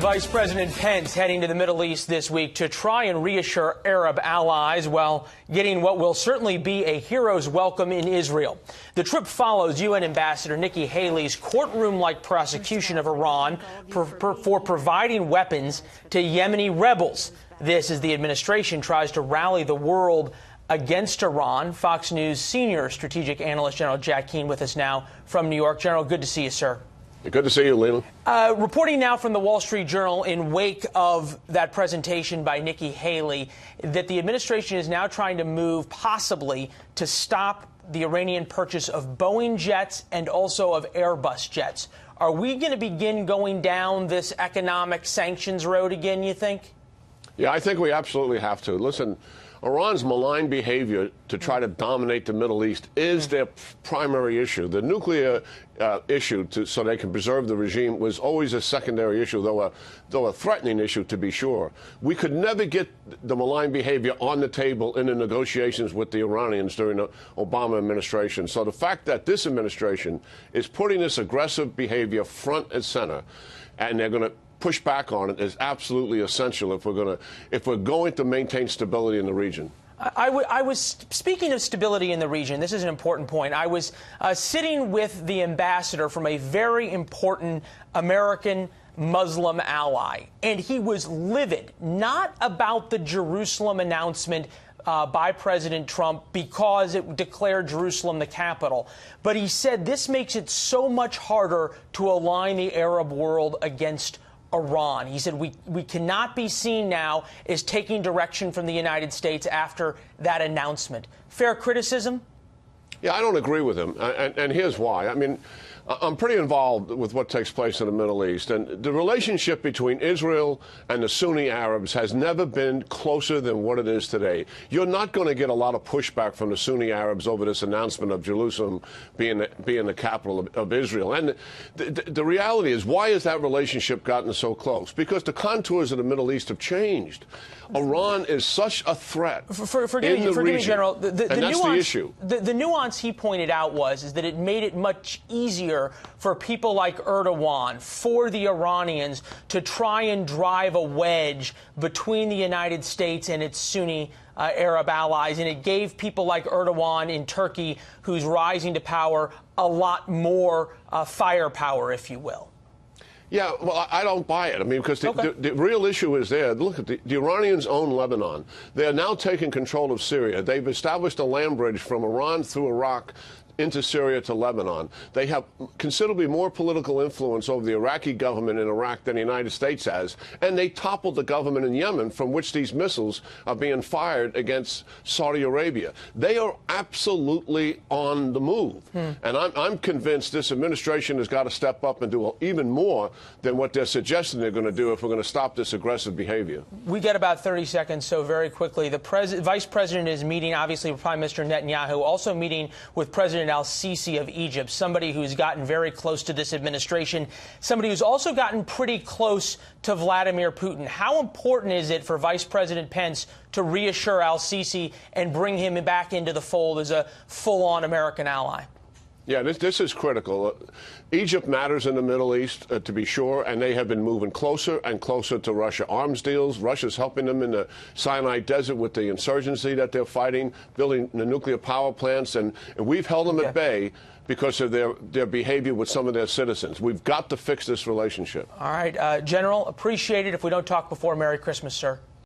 Vice President Pence heading to the Middle East this week to try and reassure Arab allies while getting what will certainly be a hero's welcome in Israel. The trip follows UN Ambassador Nikki Haley's courtroom-like prosecution of Iran for providing weapons to Yemeni rebels. This as the administration tries to rally the world against Iran. Fox News senior strategic analyst General Jack Keane with us now from New York. General, good to see you, sir. Good to see you, Leland. Reporting now from the Wall Street Journal in wake of that presentation by Nikki Haley that the administration is now trying to move possibly to stop the Iranian purchase of Boeing jets and also of Airbus jets. Are we going to begin going down this economic sanctions road again, you think? Yeah, I think we absolutely have to. Listen, Iran's malign behavior to try to dominate the Middle East is their primary issue. The nuclear issue, so they can preserve the regime, was always a secondary issue, though a threatening issue, to be sure. We could never get the malign behavior on the table in the negotiations with the Iranians during the Obama administration. So the fact that this administration is putting this aggressive behavior front and center, and they're going to push back on it, is absolutely essential if we're going to maintain stability in the region. I was speaking of stability in the region. This is an important point. I was sitting with the ambassador from a very important American Muslim ally, and he was livid, not about the Jerusalem announcement by President Trump because it declared Jerusalem the capital. But he said this makes it so much harder to align the Arab world against Iran. He said we cannot be seen now as taking direction from the United States after that announcement. Fair criticism? Yeah, I don't agree with him, and here's why. I mean, I'm pretty involved with what takes place in the Middle East, and the relationship between Israel and the Sunni Arabs has never been closer than what it is today. You're not going to get a lot of pushback from the Sunni Arabs over this announcement of Jerusalem being the capital of Israel. And the reality is, why has that relationship gotten so close? Because the contours of the Middle East have changed. Iran is such a threat forgive me, General. And that's the issue. The nuance he pointed out is that it made it much easier for people like Erdogan, for the Iranians, to try and drive a wedge between the United States and its Sunni Arab allies. And it gave people like Erdogan in Turkey, who's rising to power, a lot more firepower, if you will. Yeah, well, I don't buy it. I mean, because the real issue is there. Look at the Iranians own Lebanon. They are now taking control of Syria. They've established a land bridge from Iran through Iraq into Syria to Lebanon. They have considerably more political influence over the Iraqi government in Iraq than the United States has, and they toppled the government in Yemen from which these missiles are being fired against Saudi Arabia. They are absolutely on the move, and I'm convinced this administration has got to step up and do even more than what they're suggesting they're going to do if we're going to stop this aggressive behavior. We get about 30 seconds, so very quickly. The Vice President is meeting, obviously, with Prime Minister Netanyahu, also meeting with President al-Sisi of Egypt, somebody who's gotten very close to this administration, somebody who's also gotten pretty close to Vladimir Putin. How important is it for Vice President Pence to reassure al-Sisi and bring him back into the fold as a full-on American ally? Yeah, this is critical. Egypt matters in the Middle East, to be sure, and they have been moving closer and closer to Russia. Arms deals, Russia's helping them in the Sinai Desert with the insurgency that they're fighting, building the nuclear power plants, and we've held them at bay because of their behavior with some of their citizens. We've got to fix this relationship. All right, General, appreciate it. If we don't talk before, Merry Christmas, sir.